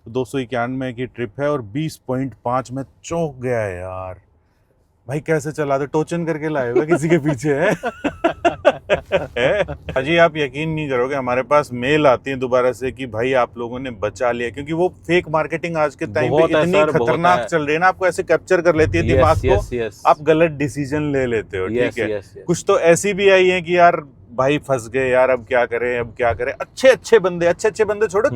291 की ट्रिप है और 20.5 में चौंक गया है यार। भाई कैसे चला दे, टोचन करके लाए हुआ किसी के पीछे है। अजी आप यकीन नहीं करोगे, हमारे पास मेल आती है दोबारा से कि भाई आप लोगों ने बचा लिया, क्योंकि वो फेक मार्केटिंग आज के टाइम पे इतनी खतरनाक चल रही है ना, आपको ऐसे कैप्चर कर लेती है दिमाग को, आप गलत डिसीजन ले लेते हो। ठीक है, कुछ तो ऐसी भी आई है कि यार भाई फंस गए यार, अब क्या करें। अच्छे अच्छे बंदे छोड़ो,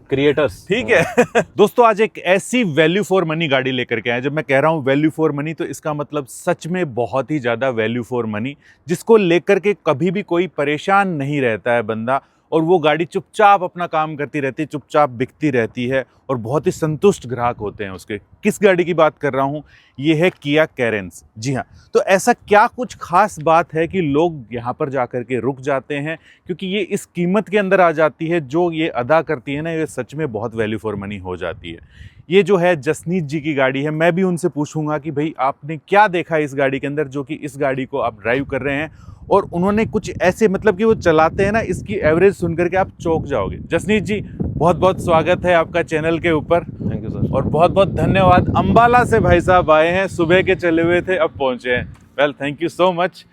क्रिएटर्स। ठीक है। दोस्तों आज एक ऐसी वैल्यू फॉर मनी गाड़ी लेकर के आए। जब मैं कह रहा हूं वैल्यू फॉर मनी तो इसका मतलब सच में बहुत ही ज्यादा वैल्यू फॉर मनी, जिसको लेकर के कभी भी कोई परेशान नहीं रहता है बंदा, और वो गाड़ी चुपचाप अपना काम करती रहती है, चुपचाप बिकती रहती है और बहुत ही संतुष्ट ग्राहक होते हैं उसके। किस गाड़ी की बात कर रहा हूं, ये है किया कैरेंस। जी हाँ, तो ऐसा क्या कुछ खास बात है कि लोग यहाँ पर जाकर के रुक जाते हैं, क्योंकि ये इस कीमत के अंदर आ जाती है जो ये अदा करती है ना, ये सच में बहुत वैल्यू फॉर मनी हो जाती है। ये जो है जसनीत जी की गाड़ी है। मैं भी उनसे पूछूंगा कि भाई आपने क्या देखा इस गाड़ी के अंदर जो कि इस गाड़ी को आप ड्राइव कर रहे हैं, और उन्होंने कुछ ऐसे मतलब कि वो चलाते हैं ना, इसकी एवरेज सुनकर के आप चौंक जाओगे। जसनीत जी बहुत बहुत स्वागत है आपका चैनल के ऊपर। थैंक यू सर, और बहुत बहुत धन्यवाद। अंबाला से भाई साहब आए हैं, सुबह के चले हुए थे, अब पहुंचे हैं। Well thank you so much,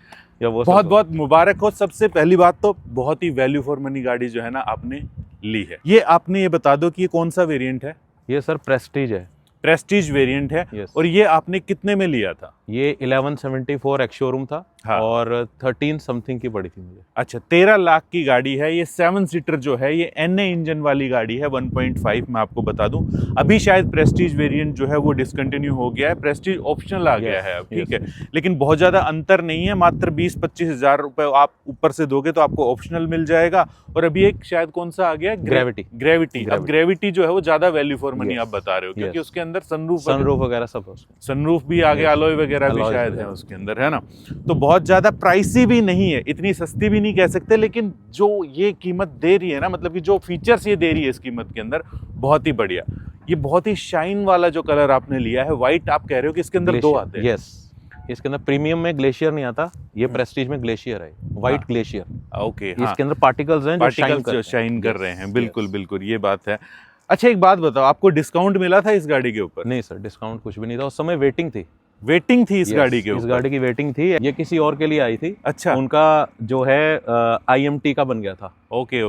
बहुत बहुत मुबारक हो। सबसे पहली बात तो बहुत ही वैल्यू फॉर मनी गाड़ी जो है ना आपने ली है। ये आपने ये बता दो कि ये कौन सा वेरिएंट है? ये सर प्रेस्टीज है, प्रेस्टीज वेरिएंट है। yes. और ये आपने कितने में लिया था? ये 1174 एक्स शोरूम था। हाँ। और 13 समथिंग की पड़ी थी मुझे। अच्छा, 13 लाख की गाड़ी है ये। 7 सीटर जो है ये NA इंजन वाली गाड़ी है, 1.5। मैं आपको बता दूं अभी शायद प्रेस्टीज वेरिएंट जो है वो डिसकंटिन्यू हो गया है, प्रेस्टीज ऑप्शनल आ गया है अब। ठीक है, लेकिन बहुत ज़्यादा अंतर नहीं है, मात्र 20-25 हज़ार रुपये आप ऊपर से दोगे तो आपको ऑप्शनल मिल जाएगा। और अभी एक शायद कौन सा आ गया, ग्रेविटी। अब ग्रेविटी जो है वो ज़्यादा वैल्यू फॉर मनी आप बता रहे हो, क्योंकि उसके अंदर सनरूफ वगैरह सब, सनरूफ भी आगे, अलॉय वगैरह भी शायद है उसके अंदर, है ना। तो बहुत ज़्यादा प्राइसी भी नहीं है, इतनी सस्ती भी नहीं कह सकते, लेकिन जो ये कीमत दे रही है ना, मतलब कि जो फीचर्स ये दे रही है इस कीमत के अंदर, बहुत ही बढ़िया। ये बहुत ही शाइन वाला जो कलर आपने लिया है, व्हाइट, आप कह रहे हो कि इसके अंदर दो आते हैं। यस, इसके अंदर प्रीमियम में ग्लेशियर नहीं आता, ये प्रेस्टीज में ग्लेशियर है, व्हाइट ग्लेशियर। ओके, इसके अंदर पार्टिकल्स हैं जो शाइन कर रहे हैं। बिल्कुल ये बात है। अच्छा एक बात बताओ, आपको डिस्काउंट मिला था इस गाड़ी के ऊपर? नहीं सर, डिस्काउंट कुछ भी नहीं था, उस समय वेटिंग थी इस गाड़ी के ऊपर। इस गाड़ी की वेटिंग थी, ये किसी और के लिए आई थी। अच्छा, उनका जो है IMT का बन गया था। ओके।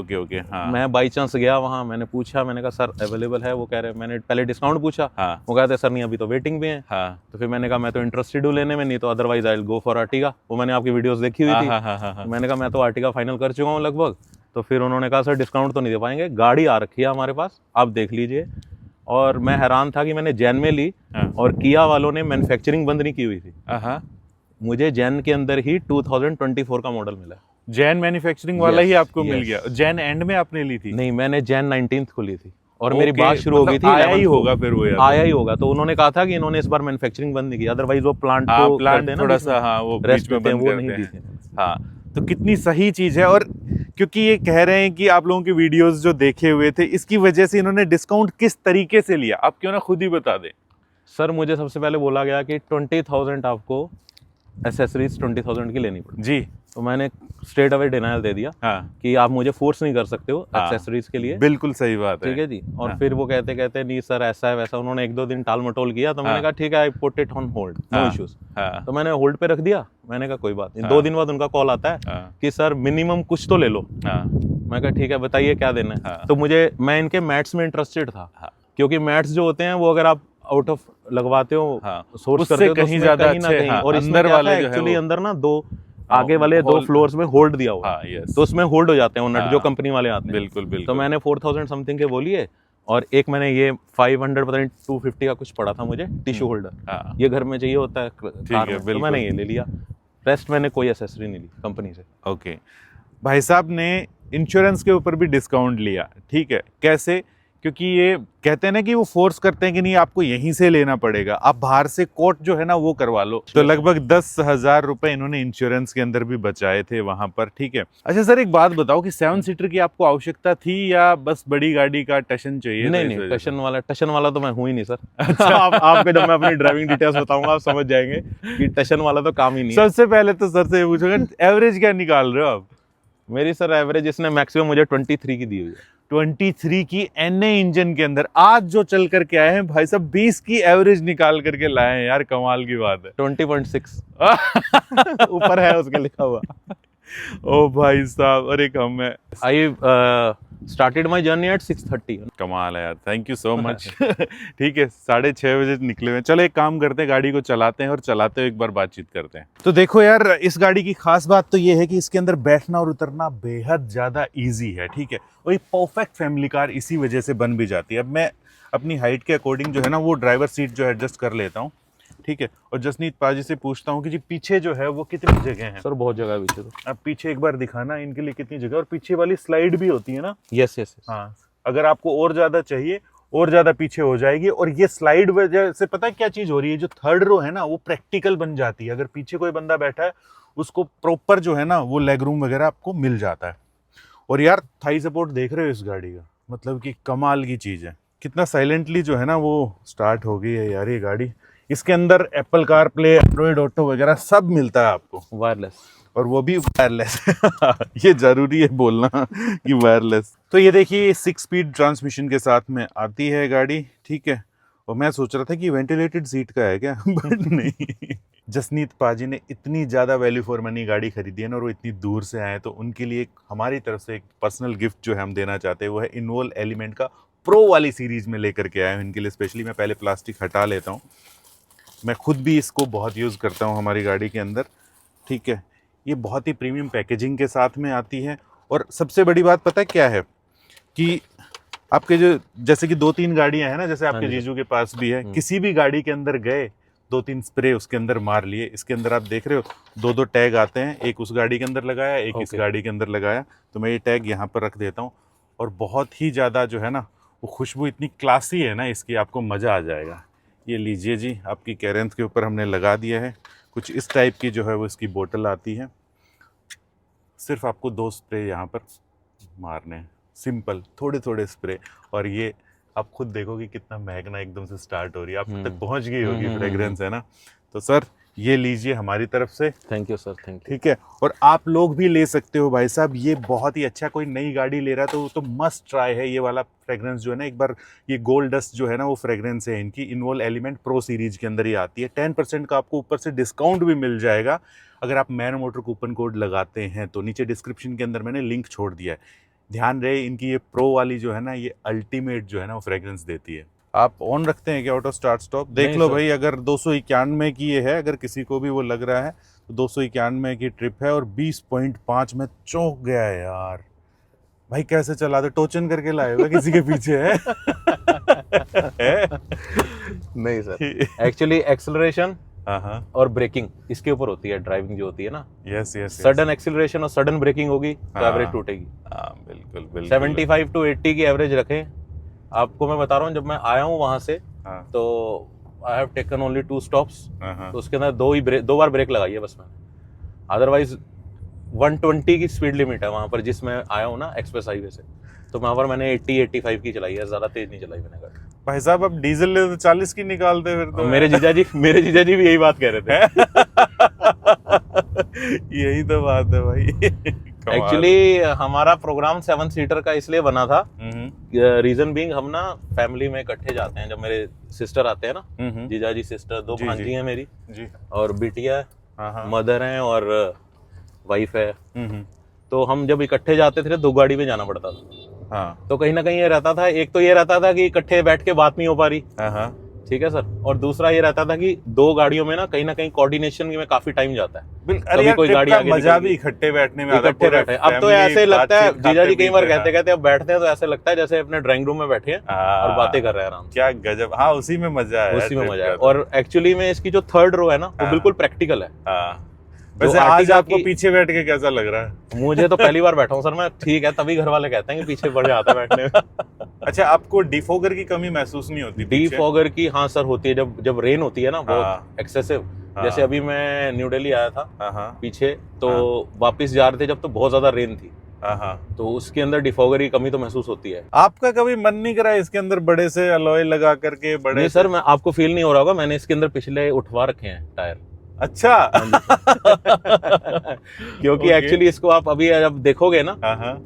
हाँ। मैं बाई चांस गया वहाँ, मैंने पूछा, मैंने कहा सर अवेलेबल है? वो कह रहे, मैंने पहले डिस्काउंट पूछा। हाँ। वो कहते सर नहीं अभी तो वेटिंग भी है। हाँ। तो फिर मैंने कहा मैं तो इंटरेस्टेड हूँ लेने में, नहीं तो otherwise I will go for Ertiga. वो मैंने आपकी वीडियोस देखी हुई थी। हाँ। मैंने कहा मैं तो आर्टिगा फाइनल कर चुका हूँ लगभग। तो फिर उन्होंने कहा सर डिस्काउंट तो नहीं दे पाएंगे, गाड़ी आ रखी है हमारे पास, आप देख लीजिए। और मैं हैरान था कि मैंने जैन में ली और किया वालों ने मैन्युफैक्चरिंग बंद नहीं की हुई थी। मुझे जैन के अंदर ही 2024 का मॉडल मिला। जैन मैन्युफैक्चरिंग वाला ही आपको मिल गया? जैन एंड में आपने ली थी? नहीं, मैंने जैन 19th को ली थी और मेरी बात शुरू हो गई थी। आया ही होगा फिर वो, आया ही होगा। तो उन्होंने कहा था कि इन्होंने इस बार मैन्युफैक्चरिंग बंद नहीं की, अदरवाइज वो प्लांट थोड़ा सा वो बीच में बंद करते हैं। हाँ, तो कितनी सही चीज है। और क्योंकि ये कह रहे हैं कि आप लोगों की वीडियोस जो देखे हुए थे, इसकी वजह से इन्होंने डिस्काउंट किस तरीके से लिया, आप क्यों ना खुद ही बता दें। सर मुझे सबसे पहले बोला गया कि 20,000 आपको एसेसरीज 20,000 की लेनी पड़ेगी जी। तो मैंने स्ट्रेट अवे डिनायल दे दिया। हाँ। कि आप मुझे फोर्स नहीं कर सकते हो एक्सेसरीज के लिए। बिल्कुल सही बात है। ठीक है जी। और फिर वो कहते नहीं सर ऐसा है वैसा, उन्होंने 1-2 दिन टाल मटोल किया। तो मैंने कहा ठीक है, I put it on hold, no issues. तो मैंने होल्ड पे रख दिया। मैंने कहा कोई बात नहीं। 2 दिन बाद उनका कॉल आता है कि सर मिनिमम कुछ तो ले लो। मैं कहा ठीक है, बताइए क्या देना है। तो मैं इनके मैट्स में इंटरेस्टेड था, क्योंकि मैट्स जो होते हैं वो अगर आप आउट ऑफ लगवाते हो, सोर्स करते हो, कहीं ज्यादा अच्छे। और अंदर वाले एक्चुअली अंदर ना आगे वाले 2 फ्लोर्स में होल्ड दिया हुआ है। तो उसमें होल्ड हो जाते हैं वो नट, जो कंपनी वाले आते हैं। बिल्कुल। तो मैंने 4,000 समथिंग के बोलिए, और एक मैंने ये 500 पता नहीं 250 का कुछ पड़ा था मुझे, टिश्यू होल्डर। ये घर में चाहिए होता है कार में, तो मैंने ये ले लिया। रेस्ट मैंने कोई एसेसरी नहीं ली कंपनी से। ओके, भाई साहब ने इंश्योरेंस के ऊपर भी डिस्काउंट लिया। ठीक है, कैसे? क्योंकि ये कहते हैं ना कि वो फोर्स करते हैं कि नहीं आपको यहीं से लेना पड़ेगा, आप बाहर से कोट जो है ना वो करवा लो। तो लगभग 10,000 रुपए इन्होंने इंश्योरेंस के अंदर भी बचाए थे वहां पर। ठीक है। अच्छा सर एक बात बताओ कि 7 सीटर की आपको आवश्यकता थी या बस बड़ी गाड़ी का टशन चाहिए? नहीं, टशन वाला तो मैं हूँ ही नहीं सर। अच्छा। आपको जब मैं अपनी ड्राइविंग डिटेल्स बताऊंगा आप समझ जाएंगे कि टशन वाला तो काम ही नहीं। सबसे पहले तो सर से पूछोगे एवरेज क्या निकाल रहे हो आप? मेरी सर एवरेज इसने मैक्सिमम मुझे 23 की दी हुई है। 23 की NA इंजन के अंदर आज जो चल करके आए हैं भाई साहब, 20 की एवरेज निकाल करके लाए हैं यार, कमाल की बात है। 20.6 ऊपर है उसके लिखा हुआ। ओ भाई साहब, अरे कम है। I started my journey at 6:30। कमाल है यार, थैंक यू सो मच। ठीक है, 6:30 बजे निकले हुए। चलो एक काम करते हैं, गाड़ी को चलाते हैं और चलाते हुए एक बार बातचीत करते हैं। तो देखो यार, इस गाड़ी की खास बात तो ये है कि इसके अंदर बैठना और उतरना बेहद ज़्यादा इजी है। ठीक है, और ये परफेक्ट फैमिली कार इसी वजह से बन भी जाती है। अब मैं अपनी हाइट के अकॉर्डिंग जो है ना वो ड्राइवर सीट जो है एडजस्ट कर लेता हूँ। ठीक है, और जसनीत पाजी से पूछता हूँ कि जी पीछे जो है वो कितनी जगह है? सर बहुत जगह है पीछे तो। अब पीछे एक बार दिखाना इनके लिए कितनी जगह, और पीछे वाली स्लाइड भी होती है ना? Yes yes. हाँ, अगर आपको और ज्यादा चाहिए और ज्यादा पीछे हो जाएगी। और ये स्लाइड वजह से पता है क्या चीज हो रही है, जो थर्ड रो है ना वो प्रैक्टिकल बन जाती है। अगर पीछे कोई बंदा बैठा है उसको प्रॉपर जो है ना वो लेग रूम वगैरह आपको मिल जाता है। और यार थाई सपोर्ट देख रहे हो इस गाड़ी का, मतलब कि कमाल की चीज है। कितना साइलेंटली जो है ना वो स्टार्ट हो गई है यार ये गाड़ी। इसके अंदर Apple car play, Android auto वगैरह सब मिलता है आपको, वायरलेस, और वो भी वायरलेस। ये जरूरी है बोलना कि वायरलेस। तो ये देखिए 6 स्पीड ट्रांसमिशन के साथ में आती है गाड़ी। ठीक है, और मैं सोच रहा था कि वेंटिलेटेड सीट का है क्या, बट नहीं। जसनीत पाजी ने इतनी ज़्यादा वैल्यू फॉर मनी गाड़ी खरीदी है ना, और वो इतनी दूर से आए, तो उनके लिए हमारी तरफ से एक पर्सनल गिफ्ट जो है हम देना चाहते हैं, वो है इन्वॉल्व एलिमेंट का प्रो वाली सीरीज में लेकर के आए हैं इनके लिए स्पेशली। मैं पहले प्लास्टिक हटा लेता हूँ, मैं खुद भी इसको बहुत यूज़ करता हूँ हमारी गाड़ी के अंदर। ठीक है, ये बहुत ही प्रीमियम पैकेजिंग के साथ में आती है। और सबसे बड़ी बात पता है क्या है कि आपके जो जैसे कि 2-3 गाड़ियां हैं ना, जैसे आपके जीजू के पास भी है, किसी भी गाड़ी के अंदर गए 2-3 स्प्रे उसके अंदर मार लिए। इसके अंदर आप देख रहे हो 2-2 टैग आते हैं, एक उस गाड़ी के अंदर लगाया, एक इस गाड़ी के अंदर लगाया। तो मैं ये टैग यहाँ पर रख देता हूँ, और बहुत ही ज़्यादा जो है ना वो खुशबू इतनी क्लासी है ना इसकी, आपको मज़ा आ जाएगा। ये लीजिए जी, आपकी कैरेंथ के ऊपर हमने लगा दिया है। कुछ इस टाइप की जो है वो इसकी बोतल आती है। सिर्फ आपको 2 स्प्रे यहाँ पर मारने हैं, सिंपल थोड़े थोड़े स्प्रे, और ये आप खुद देखोगे कितना महकना एकदम से स्टार्ट हो रही है, आप तक पहुँच गई होगी फ्रेग्रेंस, है ना। तो सर ये लीजिए हमारी तरफ से। Thank you sir, thank you. ठीक है, और आप लोग भी ले सकते हो भाई साहब, ये बहुत ही अच्छा। कोई नई गाड़ी ले रहा है तो मस्ट ट्राई है ये वाला फ्रेग्रेंस जो है ना एक बार। ये गोल्ड डस्ट जो है ना वो फ्रेग्रेंस है इनकी, इन्वॉल्व एलिमेंट प्रो सीरीज के अंदर ही आती है। 10% का आपको ऊपर से डिस्काउंट भी मिल जाएगा अगर आप मैन मोटर कूपन कोड लगाते हैं तो। नीचे डिस्क्रिप्शन के अंदर मैंने लिंक छोड़ दिया है। ध्यान रहे, इनकी ये प्रो वाली जो है ना ये अल्टीमेट जो है ना वो फ्रेग्रेंस देती है। आप ऑन रखते हैं क्या ऑटो स्टार्ट स्टॉप? देख लो भाई, अगर 291 की ये है, अगर किसी को भी वो लग रहा है तो 291 की ट्रिप है, और 20.5 में चौंक गया है यार। भाई कैसे चला दे, टोचन करके लाए हुआ किसी के पीछे है? नहीं सर, एक्चुअली एक्सेलरेशन और ब्रेकिंग इसके ऊपर होती है, ड्राइविंग जो होती है ना। यस यस, सडन एक्सेलरेशन और सडन ब्रेकिंग होगी तो एवरेज टूटेगी। बिल्कुल बिल्कुल। 75 to 80 की एवरेज रखें। आपको मैं बता रहा हूँ, जब मैं आया हूँ वहां से तो I have taken only 2 stops, तो उसके अंदर 2 बार ब्रेक लगाई है बस मैंने। अदरवाइज 120 की स्पीड लिमिट है वहां पर जिसमें आया हूँ ना एक्सप्रेस हाईवे से, तो वहां पर मैंने 80-85 की चलाई है, ज्यादा तेज नहीं चलाई मैंने गाड़ी। भाई साहब अब डीजल ले तो 40 की निकालते फिर तो। मेरे जीजा जी भी यही बात कह रहे थे। यही तो बात है भाई। एक्चुअली हमारा प्रोग्राम 7 सीटर का इसलिए बना था, रीजन बीइंग हम ना फैमिली में इकट्ठे जाते हैं। जब मेरे सिस्टर आते हैं ना, जीजा जी सिस्टर, 2 भांजी हैं मेरी जी, और बिटिया, मदर हैं और वाइफ है, तो हम जब इकट्ठे जाते थे 2 गाड़ी में जाना पड़ता था। तो कहीं ना कहीं ये रहता था, एक तो ये रहता था कि इकट्ठे बैठ के बात नहीं हो पा रही, ठीक है सर, और दूसरा ये रहता था कि 2 गाड़ियों में ना कहीं कोऑर्डिनेशन में काफी टाइम जाता है। कभी कोई गाड़ी आगे मजा भी इकट्ठे बैठने में, इकट्ठे बैठे। अब तो ऐसे लगता है, जीजा जी कई बार कहते अब बैठते हैं तो ऐसे लगता है जैसे अपने ड्राइंग रूम में बैठे हैं और बातें कर रहे हैं आराम से। क्या गजब। हाँ, उसी में मजा है, उसी में मजा है। और एक्चुअली में इसकी जो 3rd रो है ना वो बिल्कुल प्रैक्टिकल है। वैसे आज आपको पीछे बैठ के कैसा लग रहा है? मुझे तो पहली बार बैठा हूँ सर मैं, ठीक है, तभी घर वाले कहते हैं कि पीछे बढ़ जाता है बैठने में। अच्छा, आपको डिफॉगर की कमी महसूस नहीं होती? डिफॉगर की हाँ सर होती है, जब रेन होती है ना बहुत एक्सेसिव। जैसे अभी मैं न्यू दिल्ली आया था पीछे, तो वापस जा रहे थे जब, तो बहुत ज्यादा रेन थी, तो उसके अंदर डिफॉगर की कमी तो महसूस होती है। आपका कभी मन नहीं करा इसके अंदर बड़े से अलॉय लगा करके? बड़े नहीं सर, मैं आपको फील नहीं हो रहा होगा, मैंने इसके अंदर पिछले उठवा रखे हैं टायर। अच्छा। क्योंकि एक्चुअली इसको आप अभी जब देखोगे ना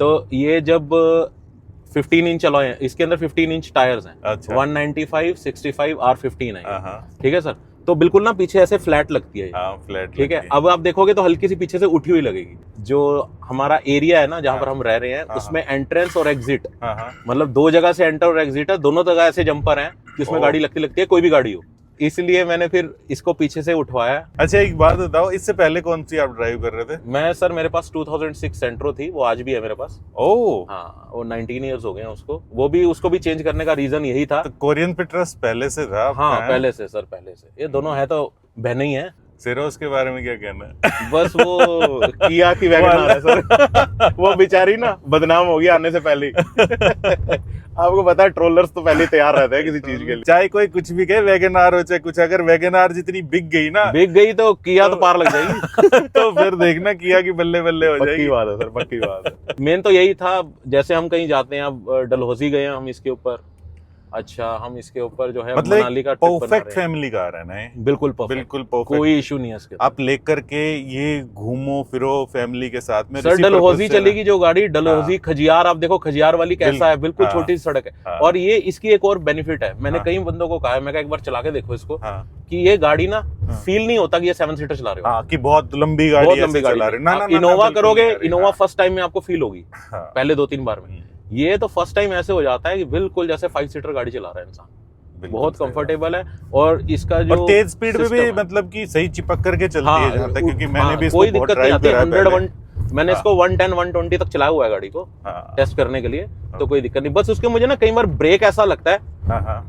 तो ये जब 15 इंच अलॉय है, इसके अंदर 15 इंच टायर्स हैं। अच्छा। 195, 65 R15 है, हाँ, ठीक है सर। तो बिल्कुल ना पीछे ऐसे फ्लैट लगती है, हाँ, फ्लैट, ठीक है। अब आप देखोगे तो हल्की सी पीछे से उठी हुई लगेगी। जो हमारा एरिया है ना जहाँ पर हम रह रहे हैं, उसमें एंट्रेंस और एग्जिट, मतलब 2 जगह से एंटर और एग्जिट है, दोनों जगह ऐसे जंपर हैं कि उसमें गाड़ी लगती है, कोई भी गाड़ी हो। इसलिए मैंने फिर इसको पीछे से उठवाया। अच्छा, एक बात बताओ, इससे पहले कौन सी आप ड्राइव कर रहे थे? मैं सर, मेरे पास 2006 सेंट्रो थी, वो आज भी है मेरे पास। ओह, हाँ, वो 19 इयर्स हो गए हैं उसको। उसको भी चेंज करने का रीजन यही था। तो कोरियन पे ट्रस्ट पहले से था? हाँ, पहले से सर, पहले से। ये दोनों है तो बहने ही है। सिरोज के बारे में क्या कहना है? बस वो किया की वैगनआर है सर। वो बेचारी ना बदनाम हो गई आने से पहले ही। आपको पता है ट्रोलर्स तो पहले तैयार रहते हैं किसी चीज के लिए, चाहे कोई कुछ भी कहे, वैगनआर हो चाहे कुछ, अगर वैगनआर जितनी बिक गई तो किया तो पार लग जाएगी। तो फिर देखना किया की बल्ले बल्ले हो जाएगी। पक्की बात है सर, पक्की बात है। मेन तो यही था, जैसे हम कहीं जाते हैं, अब डलहौजी गए हैं हम इसके ऊपर। अच्छा, हम इसके ऊपर जो है मतलब मनाली का ट्रिप बना परफेक्ट रहे हैं। फैमिली कार है ना ये? बिल्कुल परफेक्ट, बिल्कुल परफेक्ट, कोई इशू नहीं है इसके। आप लेकर के ये घूमो फिरो फैमिली के साथ में। सर डलहौजी चलेगी जो गाड़ी, डलहौजी खजियार, आप देखो खजियार वाली कैसा है, बिल्कुल छोटी सी सड़क है। और ये इसकी एक और बेनिफिट है, मैंने कई बंदों को कहा है, मैं एक बार चला के देखो इसको, कि ये गाड़ी ना फील नहीं होता कि ये 7 सीटर चला रहे हो, कि बहुत लंबी गाड़ी चला रहे हो। इनोवा करोगे, इनोवा फर्स्ट टाइम में आपको फील होगी, पहले 2-3 बार में। ये तो फर्स्ट टाइम ऐसे हो जाता है कि बिल्कुल जैसे 5 सीटर गाड़ी चला रहा है इंसान, बहुत कंफर्टेबल है। और इसका जो तेज स्पीड में भी मतलब कि सही चिपक करके चलती है जहाँ तक, क्योंकि मैंने भी इसको कोई बहुत दिक्कत नहीं ड्राइव आती। करा है 100 मैंने इसको 110-120 तक चलाया हुआ है गाड़ी को, टेस्ट करने के लिए, तो कोई दिक्कत नहीं। बस उसके मुझे ना कई बार ब्रेक ऐसा लगता है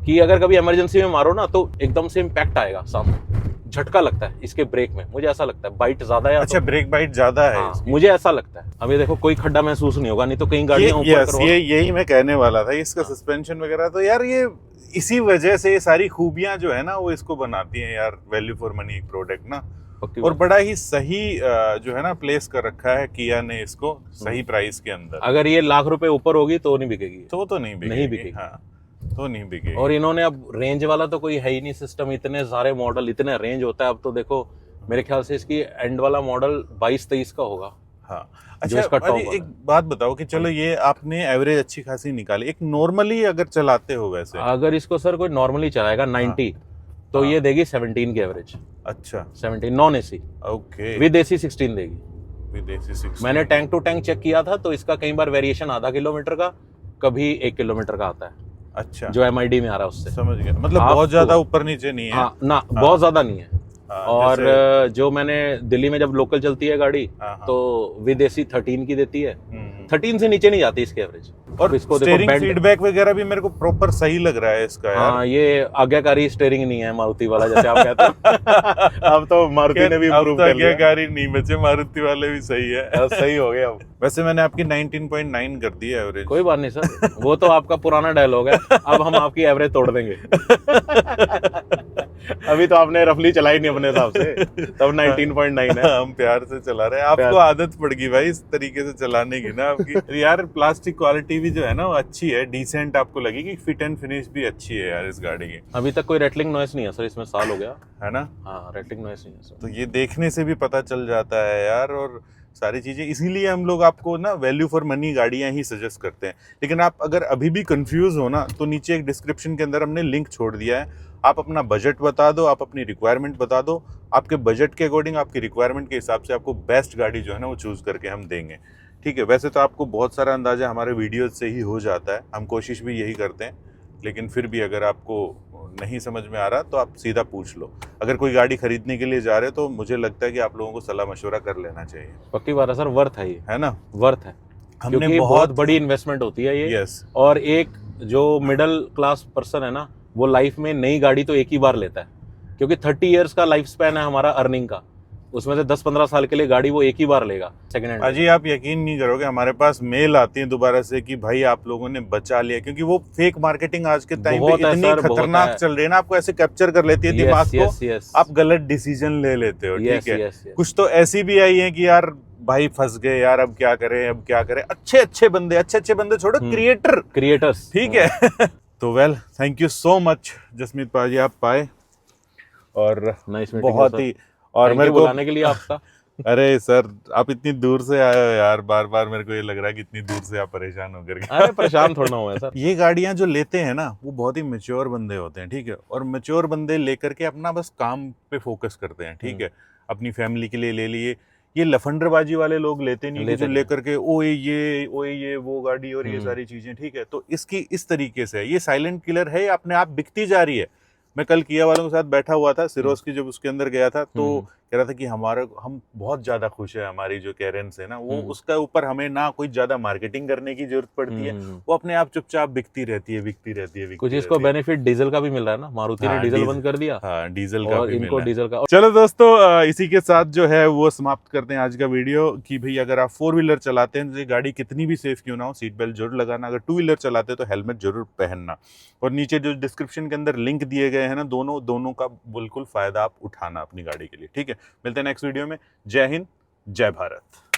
कि अगर कभी इमरजेंसी में मारो ना तो एकदम से इम्पैक्ट आएगा सामने, झटका लगता है इसके ब्रेक में, मुझे ऐसा लगता है। बाइट ज्यादा है। अच्छा, ब्रेक बाइट ज्यादा है। मुझे ऐसा लगता है। अभी देखो कोई खड्डा महसूस नहीं होगा, नहीं तो कई गाड़ियां ऊपर करो। यही मैं कहने वाला था, इसका सस्पेंशन वगैरह तो यार ये इसी वजह से ये सारी खूबियां जो है ना वो इसको बनाती हैं यार, वैल्यू फॉर मनी एक प्रोडक्ट ना। और बड़ा ही सही जो है ना प्लेस कर रखा है किया ने इसको, सही प्राइस के अंदर। अगर ये लाख रुपए ऊपर होगी तो नहीं बिकेगी, तो नहीं बिकेगी। हाँ, तो नहीं बिकेगी। और इन्होंने अब रेंज वाला तो कोई है ही नहीं सिस्टम, इतने सारे मॉडल, इतने रेंज होता है। अब तो देखो मेरे ख्याल से इसकी एंड वाला मॉडल 22-23 का होगा। हाँ, अच्छा, एक बात बताओ कि चलो ये आपने एवरेज अच्छी खासी निकाली, एक नॉर्मली अगर चलाते हो, वैसे अगर इसको सर कोई नॉर्मली चलाएगा 90 तो ये देगी 17 की एवरेज। अच्छा, 17 non AC, okay, with AC 16 देगी। With AC 16। मैंने टैंक टू टैंक चेक किया था तो इसका कई बार वेरिएशन आधा किलोमीटर का, कभी 1 किलोमीटर का आता है। अच्छा, जो MID में आ रहा है उससे। समझ गया, मतलब बहुत ज्यादा ऊपर नीचे नहीं है। हाँ, ना बहुत ज्यादा नहीं है। और जो मैंने दिल्ली में जब लोकल चलती है गाड़ी तो विद एसी 13 की देती है, 13 से नीचे नहीं जाती इसकी एवरेज। और इसको स्टीयरिंग फीडबैक वगैरह भी मेरे को प्रॉपर सही लग रहा है इसका यार। हाँ, ये आज्ञाकारी स्टीयरिंग नहीं है मारुति वाला जैसे आप कहते हैं। अब तो मारुति ने भी इम्प्रूव कर लिया। आज्ञाकारी नहीं बचे, मारुति वाले भी सही है। सही हो गया अब। वैसे मैंने आपकी 19.9 कर दी है एवरेज। कोई बात नहीं सर, वो तो आपका पुराना डायलॉग है, अब हम आपकी एवरेज तोड़ देंगे। अभी तो आपने रफली चलाई नहीं अपने हिसाब से, तब 19.9 है। हम प्यार से चला रहे हैं, आपको आदत पड़ गई भाई इस तरीके से चलाने की ना आपकी। यार प्लास्टिक क्वालिटी भी जो है ना वो अच्छी है, डिसेंट आपको लगेगी, फिट एंड फिनिश भी अच्छी है यार इस गाड़ी की। अभी तक कोई रेटलिंग नॉइस नहीं है सर इसमें, साल हो गया है ना। हाँ, रेटलिंग नॉइस नहीं है सर। तो ये देखने से भी पता चल जाता है यार, और सारी चीजें, इसीलिए हम लोग आपको ना वैल्यू फॉर मनी गाड़ियां ही सजेस्ट करते हैं। लेकिन आप अगर अभी भी कंफ्यूज हो ना तो नीचे एक डिस्क्रिप्शन के अंदर हमने लिंक छोड़ दिया है, आप अपना बजट बता दो, आप अपनी रिक्वायरमेंट बता दो, आपके बजट के अकॉर्डिंग, आपकी रिक्वायरमेंट के हिसाब से आपको बेस्ट गाड़ी जो है ना वो चूज करके हम देंगे। ठीक है, वैसे तो आपको बहुत सारा अंदाजा हमारे वीडियो से ही हो जाता है, हम कोशिश भी यही करते हैं, लेकिन फिर भी अगर आपको नहीं समझ में आ रहा तो आप सीधा पूछ लो। अगर कोई गाड़ी खरीदने के लिए जा रहे हो तो मुझे लगता है कि आप लोगों को सलाह मशवरा कर लेना चाहिए। पक्की बात है सर, वर्थ है ये, है ना, वर्थ है। हमने बहुत बड़ी इन्वेस्टमेंट होती है ये। यस। और एक जो मिडिल क्लास पर्सन है ना, वो लाइफ में नई गाड़ी तो एक ही बार लेता है, क्योंकि 30 इयर्स का लाइफ स्पैन है हमारा अर्निंग का, उसमें से 10-15 साल के लिए गाड़ी वो एक ही बार लेगा सेकंड हैंड। अजी आप यकीन नहीं करोगे, हमारे पास मेल आती है दोबारा से कि भाई आप लोगों ने बचा लिया, क्योंकि वो फेक मार्केटिंग आज के टाइम पे इतनी खतरनाक चल रही है ना, आपको ऐसे कैप्चर कर लेती है दिमाग को, आप गलत डिसीजन ले लेते हो। ठीक है, कुछ तो ऐसी भी आई है कि यार भाई फंस गए यार, अब क्या करें। अच्छे अच्छे बंदे छोड़ो, क्रिएटर्स, ठीक है। तो well, thank you so much Jasmeet पाजी, आप पाए और बहुत ही, और मेरे को बुलाने के लिए आपका अरे सर, आप इतनी दूर से आए हो यार, बार बार मेरे को ये लग रहा है कि इतनी दूर से आप परेशान होकर के। अरे परेशान थोड़ा ना हुआ सर। ये गाड़ियां जो लेते हैं ना, वो बहुत ही मेच्योर बंदे होते हैं, ठीक है, और मेच्योर बंदे लेकर के अपना बस काम पे फोकस करते हैं, ठीक है, अपनी फैमिली के लिए ले लिए। ये लफंडरबाजी वाले लोग लेते नहीं कि जो लेकर के ओए ये वो गाड़ी और ये सारी चीजें, ठीक है। तो इसकी इस तरीके से ये साइलेंट किलर है, ये अपने आप बिकती जा रही है। मैं कल किया वालों के साथ बैठा हुआ था, सिरोस की जब उसके अंदर गया था, तो कह रहा था कि हम बहुत ज्यादा खुश है, हमारी जो कैरेंस है ना वो, उसका ऊपर हमें ना कोई ज्यादा मार्केटिंग करने की जरूरत पड़ती है, वो अपने आप चुपचाप बिकती रहती है। कुछ इसको बेनिफिट डीजल का भी मिल रहा है ना, मारुति ने डीजल बंद कर दिया। हाँ, डीजल का और भी इनको डीजल का। चलो दोस्तों, इसी के साथ जो है वो समाप्त करते हैं आज का वीडियो कि भाई अगर आप 4 व्हीलर चलाते हैं तो ये गाड़ी कितनी भी सेफ क्यों ना हो, सीट बेल्ट जरूर लगाना। अगर 2 व्हीलर चलाते हैं तो हेलमेट जरूर पहनना। और नीचे जो डिस्क्रिप्शन के अंदर लिंक दिए गए हैं ना, दोनों का बिल्कुल फायदा आप उठाना अपनी गाड़ी के लिए, ठीक है। मिलते हैं नेक्स्ट वीडियो में। जय हिंद, जय भारत।